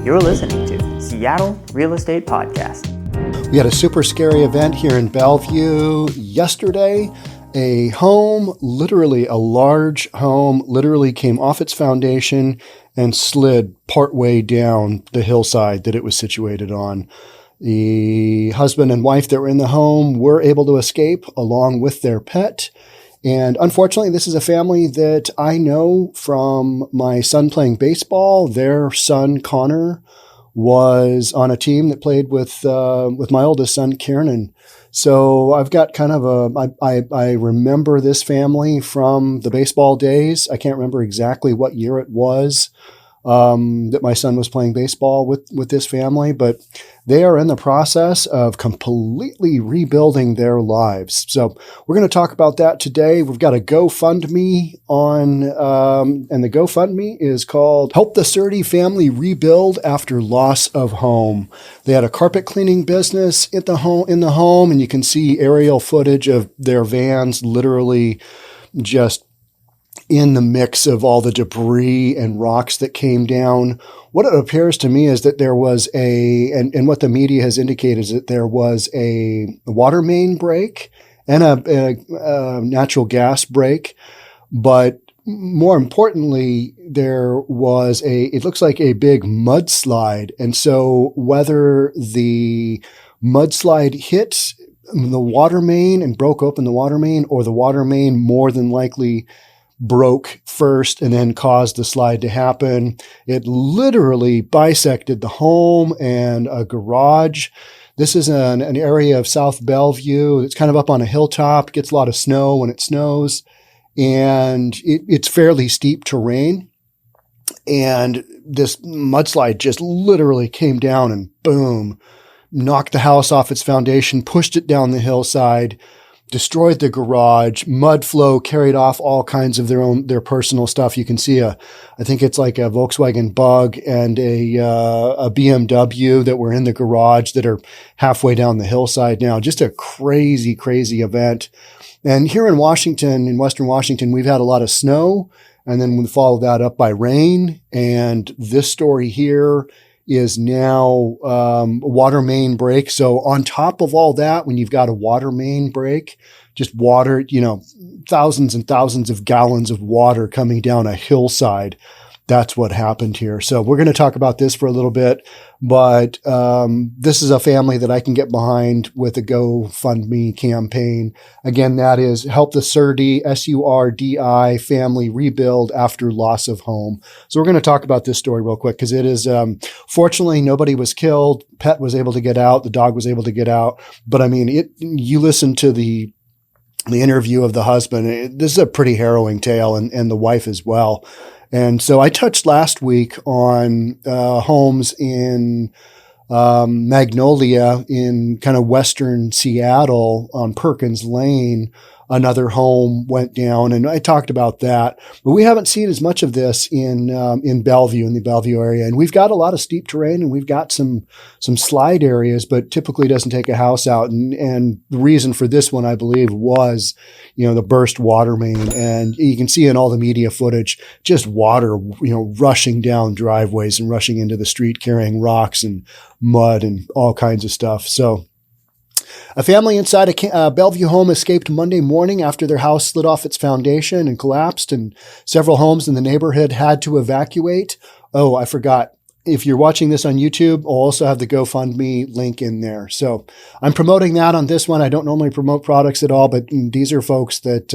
You're listening to Seattle Real Estate Podcast. We had a super scary event here in Bellevue yesterday. A home, literally a large home, literally came off its foundation and slid partway down the hillside that it was situated on. The husband and wife that were in the home were able to escape along with their pet. And unfortunately, this is a family that I know from my son playing baseball. Their son, Connor, was on a team that played with my oldest son, Kieran. So I've got kind of I remember this family from the baseball days. I can't remember exactly what year it was that my son was playing baseball with this family, but they are in the process of completely rebuilding their lives. So we're going to talk about that today. We've got a GoFundMe on, and the GoFundMe is called Help the 𝒂𝒂𝒕𝒍𝒆 Family Rebuild After Loss of Home. They had a carpet cleaning business in the home, and you can see aerial footage of their vans literally just in the mix of all the debris and rocks that came down. What it appears to me is that there was and what the media has indicated is that there was a water main break and a natural gas break. But more importantly, there was it looks like a big mudslide. And so whether the mudslide hit the water main and broke open the water main, or the water main more than likely broke first and then caused the slide to happen. It literally bisected the home and a garage. This is an area of South Bellevue. It's kind of up on a hilltop, gets a lot of snow when it snows, and it's fairly steep terrain. And this mudslide just literally came down and boom, knocked the house off its foundation, pushed it down the hillside, destroyed the garage. Mud flow carried off all kinds of their personal stuff. You can see I think it's like a Volkswagen Bug and a BMW that were in the garage that are halfway down the hillside now. Just a crazy, crazy event. And here in Washington, in Western Washington, we've had a lot of snow, and then we followed that up by rain. And this story here is now a water main break. So on top of all that, when you've got a water main break, just water, thousands and thousands of gallons of water coming down a hillside. That's what happened here. So we're going to talk about this for a little bit, but this is a family that I can get behind with a GoFundMe campaign. Again, that is Help the 𝒂𝒂𝒕𝒍𝒆, �ＳURDI Family Rebuild After Loss of Home. So we're going to talk about this story real quick because it is, fortunately, nobody was killed. Pet was able to get out. The dog was able to get out. But I mean, you listen to the interview of the husband. This is a pretty harrowing tale, and the wife as well. And so I touched last week on homes in Magnolia in kind of western Seattle on Perkins Lane. Another home went down, and I talked about that. But we haven't seen as much of this in Bellevue, in the Bellevue area. And we've got a lot of steep terrain, and we've got some slide areas, but typically doesn't take a house out. And the reason for this one, I believe, was, the burst water main. And you can see in all the media footage, just water, rushing down driveways and rushing into the street, carrying rocks and mud and all kinds of stuff. So a family inside a Bellevue home escaped Monday morning after their house slid off its foundation and collapsed, and several homes in the neighborhood had to evacuate. Oh, I forgot. If you're watching this on YouTube, I'll also have the GoFundMe link in there. So I'm promoting that on this one. I don't normally promote products at all, but these are folks that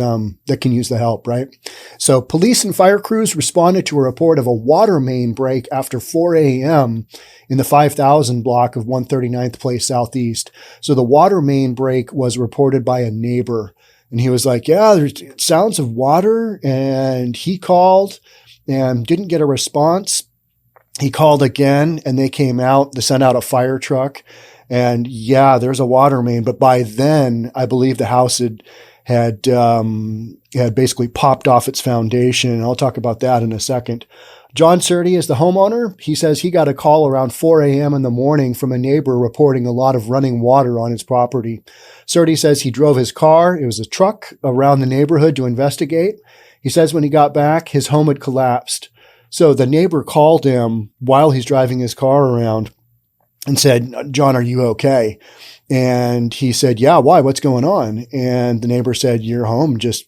can use the help, right? So police and fire crews responded to a report of a water main break after 4 a.m. in the 5000 block of 139th Place Southeast. So the water main break was reported by a neighbor, and he was like, yeah, there's sounds of water, and he called and didn't get a response. He called again, and they came out. They sent out a fire truck, and yeah, there's a water main. But by then, I believe the house had basically popped off its foundation. And I'll talk about that in a second. John 𝒂𝒂𝒕 is the homeowner. He says he got a call around 4 a.m. in the morning from a neighbor reporting a lot of running water on his property. 𝒂𝒂𝒕 says he drove his car, it was a truck, around the neighborhood to investigate. He says when he got back, his home had collapsed. So the neighbor called him while he's driving his car around and said, John, are you okay? And he said, yeah, why? What's going on? And the neighbor said, your home just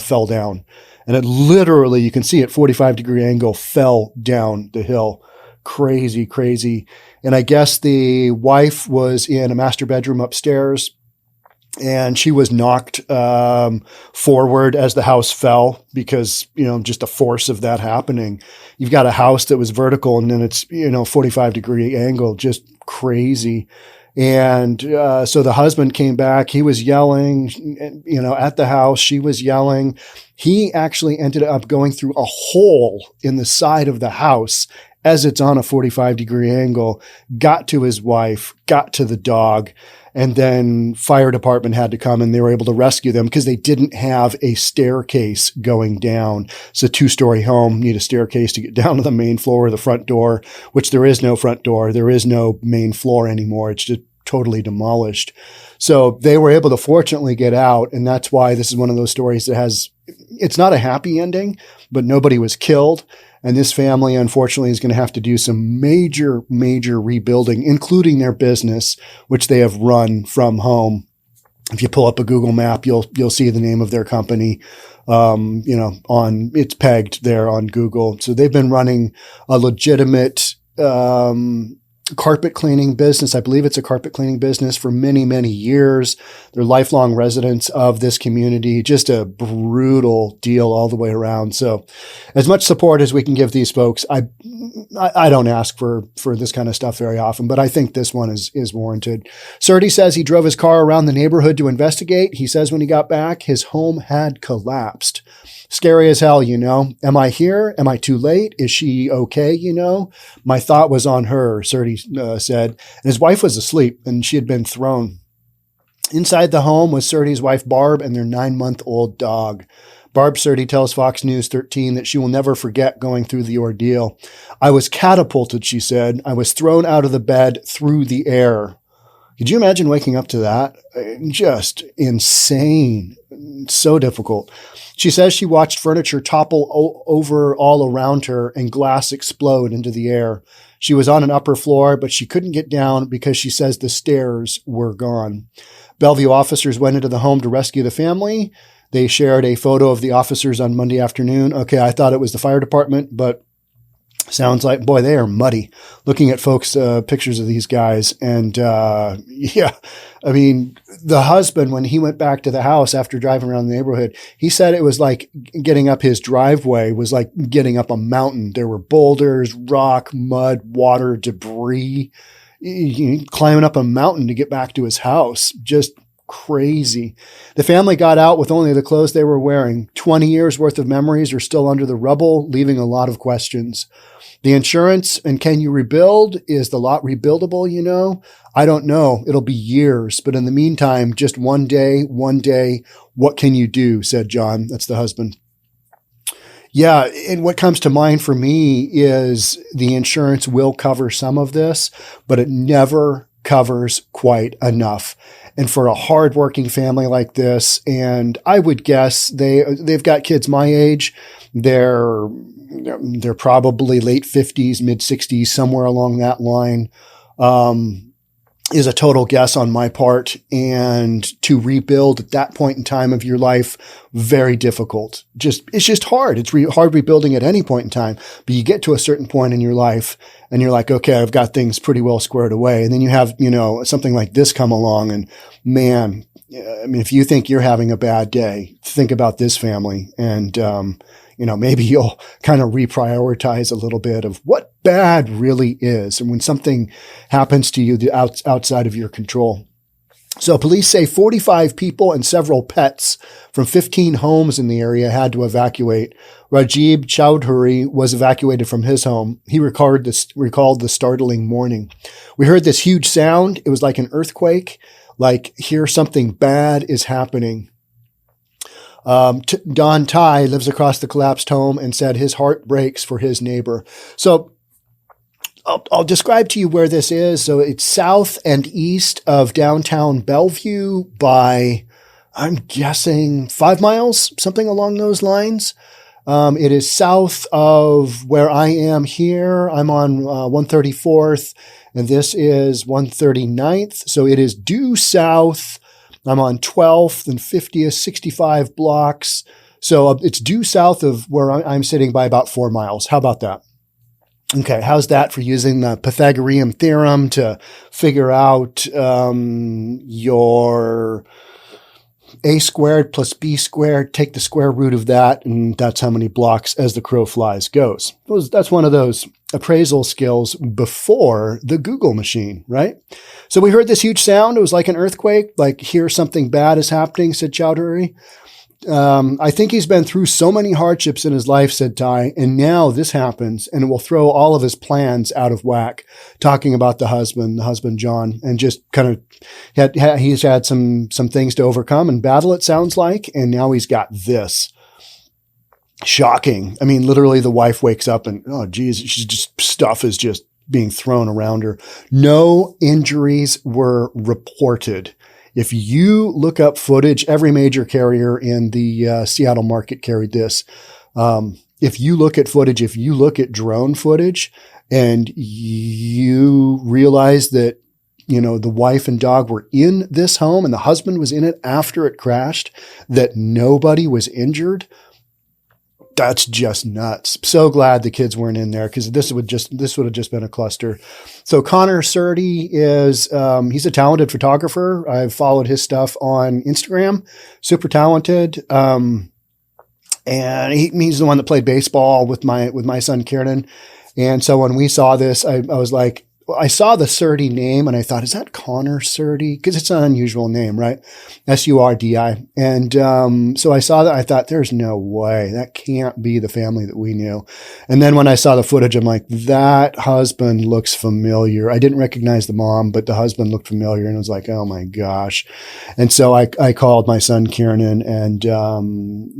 fell down. And it literally, you can see it, 45-degree angle, fell down the hill. Crazy, crazy. And I guess the wife was in a master bedroom upstairs, and she was knocked forward as the house fell because, just the force of that happening. You've got a house that was vertical, and then it's, 45-degree angle, just crazy. And so the husband came back. He was yelling, at the house. She was yelling. He actually ended up going through a hole in the side of the house as it's on a 45-degree angle, got to his wife, got to the dog, and then fire department had to come, and they were able to rescue them because they didn't have a staircase going down. It's a 2-story home, need a staircase to get down to the main floor or the front door, which there is no front door. There is no main floor anymore. It's just totally demolished. So they were able to fortunately get out. And that's why this is one of those stories that it's not a happy ending, but nobody was killed. And this family, unfortunately, is going to have to do some major, major rebuilding, including their business, which they have run from home. If you pull up a Google map, you'll see the name of their company, it's pegged there on Google. So they've been running a legitimate, carpet cleaning business. I believe it's a carpet cleaning business for many, many years. They're lifelong residents of this community. Just a brutal deal all the way around. So as much support as we can give these folks, I don't ask for this kind of stuff very often, but I think this one is warranted. 𝒂𝒕𝒍 says he drove his car around the neighborhood to investigate. He says when he got back, his home had collapsed. Scary as hell, Am I here? Am I too late? Is she okay? My thought was on her, 𝒂𝒕𝒍 said. And his wife was asleep, and she had been thrown. Inside the home was 𝒂𝒕𝒍's wife, Barb, and their 9-month-old dog. Barb 𝒂𝒕 tells Fox News 13 that she will never forget going through the ordeal. I was catapulted, she said. I was thrown out of the bed through the air. Could you imagine waking up to that? Just insane. So difficult. She says she watched furniture topple over all around her and glass explode into the air. She was on an upper floor, but she couldn't get down because she says the stairs were gone. Bellevue officers went into the home to rescue the family. They shared a photo of the officers on Monday afternoon. Okay, I thought it was the fire department, but sounds like, boy, they are muddy. Looking at folks' pictures of these guys. And the husband, when he went back to the house after driving around the neighborhood, he said it was like getting up his driveway was like getting up a mountain. There were boulders, rock, mud, water, debris, climbing up a mountain to get back to his house. Just crazy. The family got out with only the clothes they were wearing. 20 years worth of memories are still under the rubble, leaving a lot of questions. The insurance and can you rebuild? Is the lot rebuildable? I don't know. It'll be years. But in the meantime, just one day, what can you do? Said John. That's the husband. Yeah. And what comes to mind for me is the insurance will cover some of this, but it never covers quite enough. And for a hardworking family like this, and I would guess they've got kids my age, they're probably late 50s, mid 60s, somewhere along that line, is a total guess on my part. And to rebuild at that point in time of your life, very difficult. It's just hard. It's hard rebuilding at any point in time. But you get to a certain point in your life and you're like, okay, I've got things pretty well squared away. And then you have, something like this come along and man, if you think you're having a bad day, think about this family and, maybe you'll kind of reprioritize a little bit of what bad really is. And when something happens to you outside of your control. So police say 45 people and several pets from 15 homes in the area had to evacuate. 𝑬𝒔𝒕𝒕𝒍 was evacuated from his home. He recalled the startling morning. We heard this huge sound. It was like an earthquake, like here something bad is happening. Don Ty lives across the collapsed home and said his heart breaks for his neighbor. So I'll describe to you where this is. So it's south and east of downtown Bellevue by, I'm guessing 5 miles, something along those lines. It is south of where I am here. I'm on 134th, and this is 139th. So it is due south. I'm on 12th and 50th, 65 blocks. So it's due south of where I'm sitting by about 4 miles. How about that? Okay, how's that for using the Pythagorean theorem to figure out your a squared plus b squared, take the square root of that, and that's how many blocks as the crow flies goes. That's one of those appraisal skills before the Google machine, right? So we heard this huge sound. It was like an earthquake, like here something bad is happening, said Chowdhury. I think he's been through so many hardships in his life, said Ty, and now this happens, and it will throw all of his plans out of whack, talking about the husband John, and just kind of he's had some things to overcome and battle, it sounds like, and now he's got this. Shocking. I mean, literally the wife wakes up and, oh, geez, stuff is just being thrown around her. No injuries were reported. If you look up footage, every major carrier in the Seattle market carried this. If you look at footage, if you look at drone footage and you realize that, you know, the wife and dog were in this home and the husband was in it after it crashed, that nobody was injured, that's just nuts. So glad the kids weren't in there because this would have just been a cluster. So Connor Surdy is, he's a talented photographer. I've followed his stuff on Instagram, super talented. And he's the one that played baseball with my son, Kieran. And so when we saw this, I was like, I saw the Surdy name and I thought, is that Connor Surdy? Because it's an unusual name, right? Surdi. And so I saw that. I thought, there's no way. That can't be the family that we knew. And then when I saw the footage, I'm like, that husband looks familiar. I didn't recognize the mom, but the husband looked familiar. And I was like, oh my gosh. And so I called my son, Kieran, and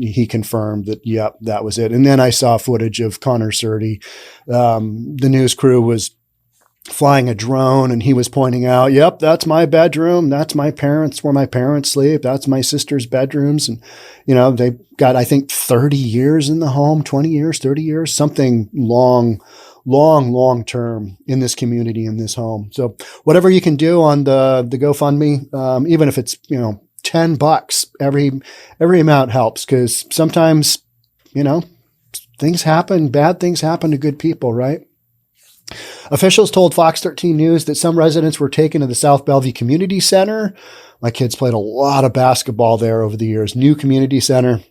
he confirmed that, yep, that was it. And then I saw footage of Connor Surdy. The news crew was flying a drone and he was pointing out, yep, that's my bedroom. That's my parents, where my parents sleep. That's my sister's bedrooms. And, you know, they've got, I think 30 years in the home, 20 years, 30 years, something long term in this community, in this home. So whatever you can do on the GoFundMe, even if it's, you know, $10, every amount helps. Cause sometimes, you know, things happen, bad things happen to good people, right? Officials told Fox 13 News that some residents were taken to the South Bellevue Community Center. My kids played a lot of basketball there over the years. New community center.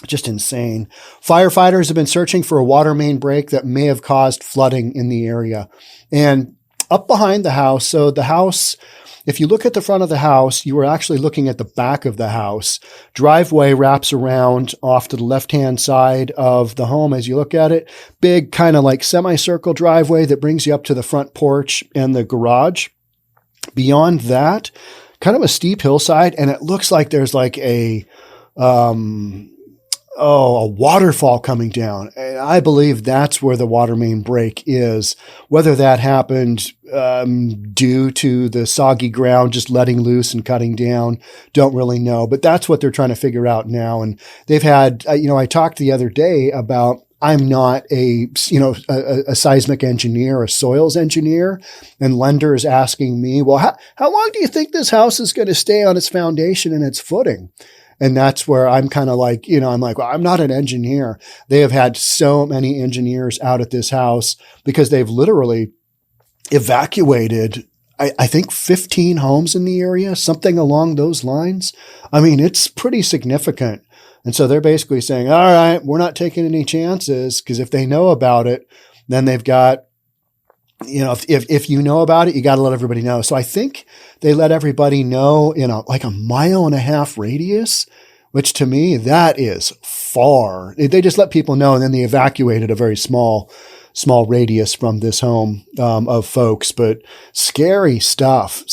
Just insane. Firefighters have been searching for a water main break that may have caused flooding in the area. And up behind the house, so the house, if you look at the front of the house, you are actually looking at the back of the house. Driveway wraps around off to the left-hand side of the home as you look at it. Big kind of like semicircle driveway that brings you up to the front porch and the garage. Beyond that, kind of a steep hillside, and it looks like there's like a waterfall coming down. And I believe that's where the water main break is. Whether that happened due to the soggy ground just letting loose and cutting down, don't really know. But that's what they're trying to figure out now. And they've had, I talked the other day about, I'm not a seismic engineer, a soils engineer, and lenders asking me, well, how long do you think this house is going to stay on its foundation and its footing? And that's where I'm kind of like, I'm like, well, I'm not an engineer. They have had so many engineers out at this house because they've literally evacuated, I think 15 homes in the area, something along those lines. I mean, it's pretty significant. And so they're basically saying, all right, we're not taking any chances, because if they know about it, then they've got, if you know about it, you got to let everybody know. So I think they let everybody know in like a 1.5 mile radius, which to me, that is far. They just let people know, and then they evacuated a very small radius from this home of folks. But scary stuff.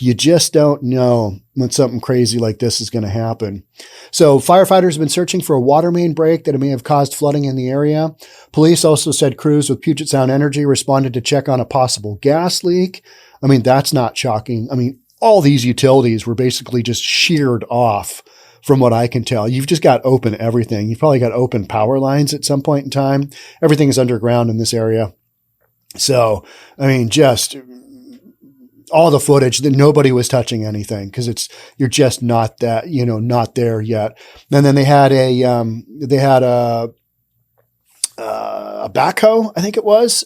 You just don't know when something crazy like this is going to happen. So firefighters have been searching for a water main break that may have caused flooding in the area. Police also said crews with Puget Sound Energy responded to check on a possible gas leak. I mean, that's not shocking. I mean, all these utilities were basically just sheared off from what I can tell. You've just got open everything. You've probably got open power lines at some point in time. Everything is underground in this area. So, I mean, just all the footage that nobody was touching anything because you're just not that, not there yet. And then they had a backhoe, I think it was,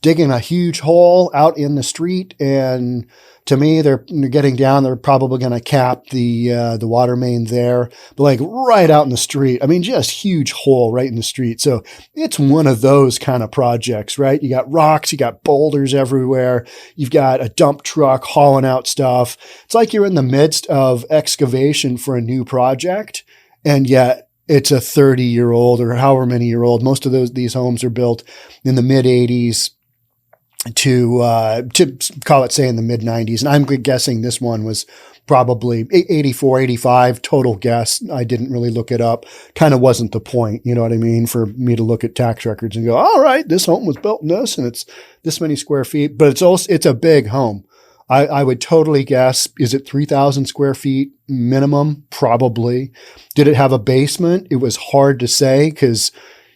digging a huge hole out in the street. And to me, they're getting down. They're probably going to cap the water main there, but like right out in the street. I mean, just huge hole right in the street. So it's one of those kind of projects, right? You got rocks, you got boulders everywhere. You've got a dump truck hauling out stuff. It's like you're in the midst of excavation for a new project, and yet it's a 30-year-old or however many year old. Most of these homes are built in the mid 80s to call it, say, in the mid 90s. And I'm guessing this one was probably 84, 85 total guess. I didn't really look it up. Kind of wasn't the point, you know what I mean, for me to look at tax records and go, all right, this home was built in this and it's this many square feet, but it's a big home. I would totally guess, is it 3,000 square feet minimum? Probably. Did it have a basement? It was hard to say because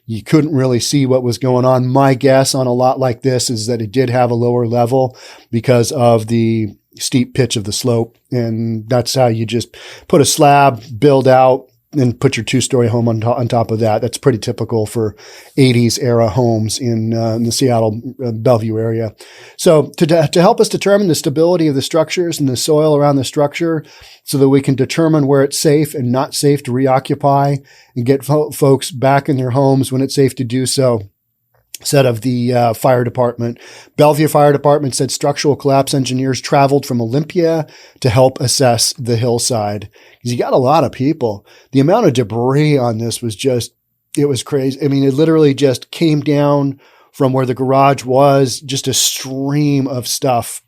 you couldn't really see what was going on. My guess on a lot like this is that it did have a lower level because of the steep pitch of the slope. And that's how you just put a slab, build out, and put your 2-story home on top of that. That's pretty typical for 80s era homes in the Seattle, Bellevue area. So to help us determine the stability of the structures and the soil around the structure so that we can determine where it's safe and not safe to reoccupy and get folks back in their homes when it's safe to do so, said of the fire department. Bellevue Fire Department said structural collapse engineers traveled from Olympia to help assess the hillside. Because you got a lot of people. The amount of debris on this was it was crazy. I mean, it literally just came down from where the garage was, just a stream of stuff.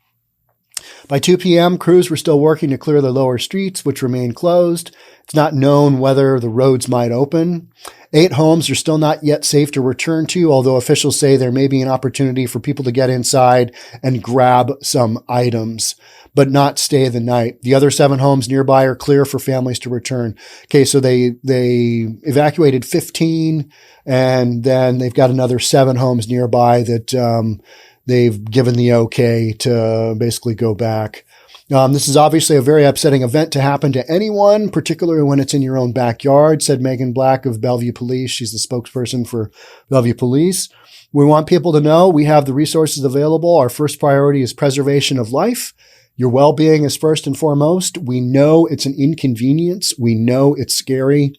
By 2 p.m., crews were still working to clear the lower streets, which remain closed. It's not known whether the roads might open. 8 homes are still not yet safe to return to, although officials say there may be an opportunity for people to get inside and grab some items, but not stay the night. The other 7 homes nearby are clear for families to return. Okay, so they evacuated 15, and then they've got another 7 homes nearby that they've given the okay to basically go back. This is obviously a very upsetting event to happen to anyone, particularly when it's in your own backyard, said Megan Black of Bellevue Police. She's the spokesperson for Bellevue Police. We want people to know we have the resources available. Our first priority is preservation of life. Your well-being is first and foremost. We know it's an inconvenience. We know it's scary.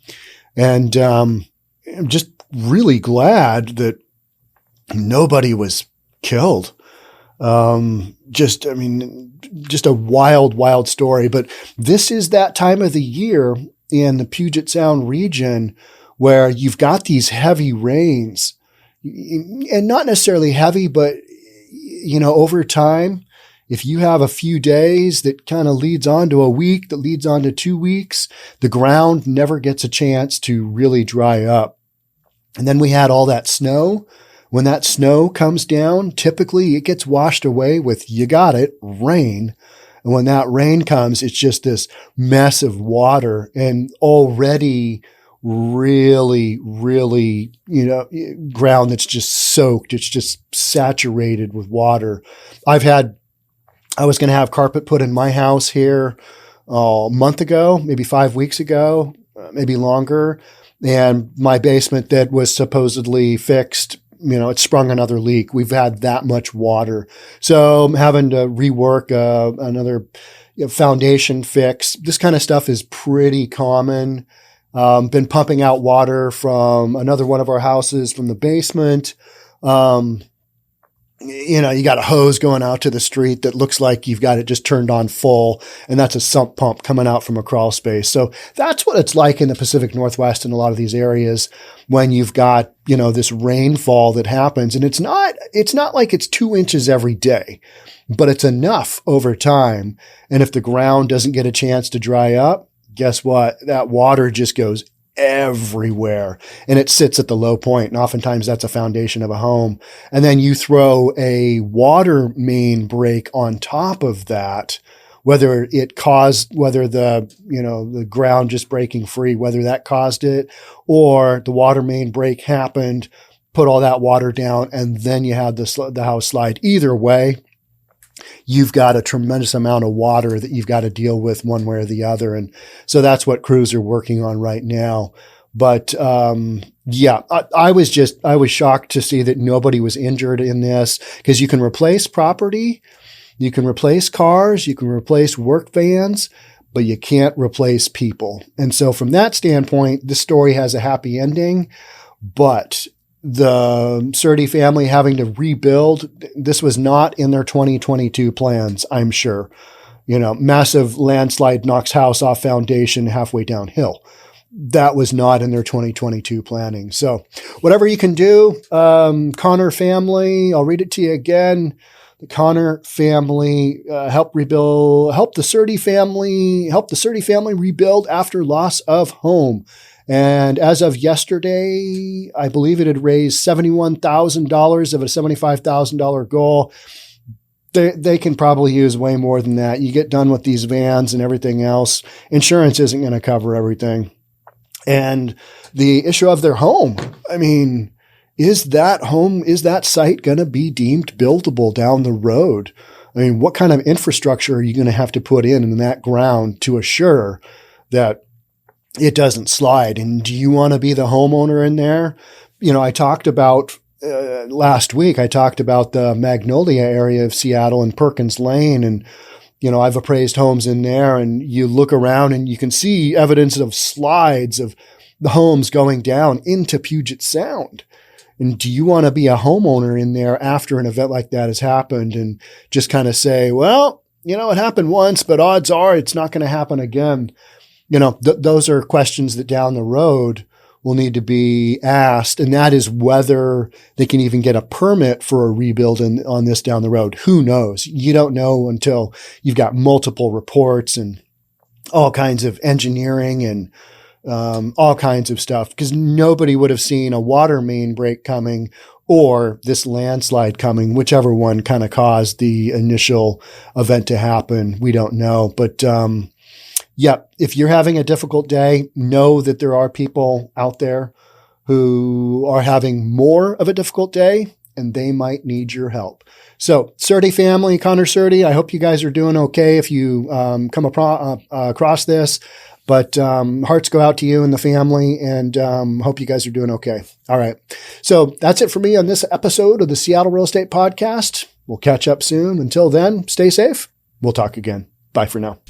And I'm just really glad that nobody was killed. Just a wild, wild story. But this is that time of the year in the Puget Sound region where you've got these heavy rains, and not necessarily heavy, but, over time, if you have a few days that kind of leads on to a week, that leads on to 2 weeks, the ground never gets a chance to really dry up. And then we had all that snow. When that snow comes down, typically it gets washed away with, you got it, rain. And when that rain comes, it's just this mess of water, and already really, really, ground that's just soaked. It's just saturated with water. I was going to have carpet put in my house here a month ago, maybe 5 weeks ago, maybe longer. And my basement that was supposedly fixed, it sprung another leak. We've had that much water. So I'm having to rework another foundation fix. This kind of stuff is pretty common. Been pumping out water from another one of our houses from the basement. You got a hose going out to the street that looks like you've got it just turned on full, and that's a sump pump coming out from a crawl space. So that's what it's like in the Pacific Northwest in a lot of these areas when you've got, this rainfall that happens. And it's not like it's 2 inches every day, but it's enough over time. And if the ground doesn't get a chance to dry up, guess what? That water just goes everywhere, and it sits at the low point. And oftentimes that's a foundation of a home. And then you throw a water main break on top of that, whether the ground just breaking free, whether that caused it, or the water main break happened, put all that water down, and then you had the house slide. Either way, you've got a tremendous amount of water that you've got to deal with one way or the other. And so that's what crews are working on right now. But yeah, I was shocked to see that nobody was injured in this, because you can replace property, you can replace cars, you can replace work vans, but you can't replace people. And so from that standpoint, this story has a happy ending. But the 𝒂𝒕 family having to rebuild, this was not in their 2022 plans, I'm sure. Massive landslide knocks house off foundation halfway downhill. That was not in their 2022 planning. So whatever you can do, Connor family, I'll read it to you again. The Connor family help the 𝒂𝒕 family rebuild after loss of home. And as of yesterday, I believe it had raised $71,000 of a $75,000 goal. They can probably use way more than that. You get done with these vans and everything else, insurance isn't going to cover everything. And the issue of their home, I mean, is that site going to be deemed buildable down the road? I mean, what kind of infrastructure are you going to have to put in that ground to assure that it doesn't slide? And do you want to be the homeowner in there? I talked about last week, I talked about the Magnolia area of Seattle and Perkins Lane. And, I've appraised homes in there, and you look around and you can see evidence of slides of the homes going down into Puget Sound. And do you want to be a homeowner in there after an event like that has happened and just kind of say, well, it happened once, but odds are it's not going to happen again? Those are questions that down the road will need to be asked. And that is whether they can even get a permit for a rebuild on this down the road. Who knows? You don't know until you've got multiple reports and all kinds of engineering and all kinds of stuff, because nobody would have seen a water main break coming or this landslide coming, whichever one kind of caused the initial event to happen. We don't know. But yeah, if you're having a difficult day, know that there are people out there who are having more of a difficult day, and they might need your help. So 𝒂𝒕 family, Connor 𝒂𝒕, I hope you guys are doing okay if you come across this. But hearts go out to you and the family, and hope you guys are doing okay. All right. So that's it for me on this episode of the Seattle Real Estate Podcast. We'll catch up soon. Until then, stay safe. We'll talk again. Bye for now.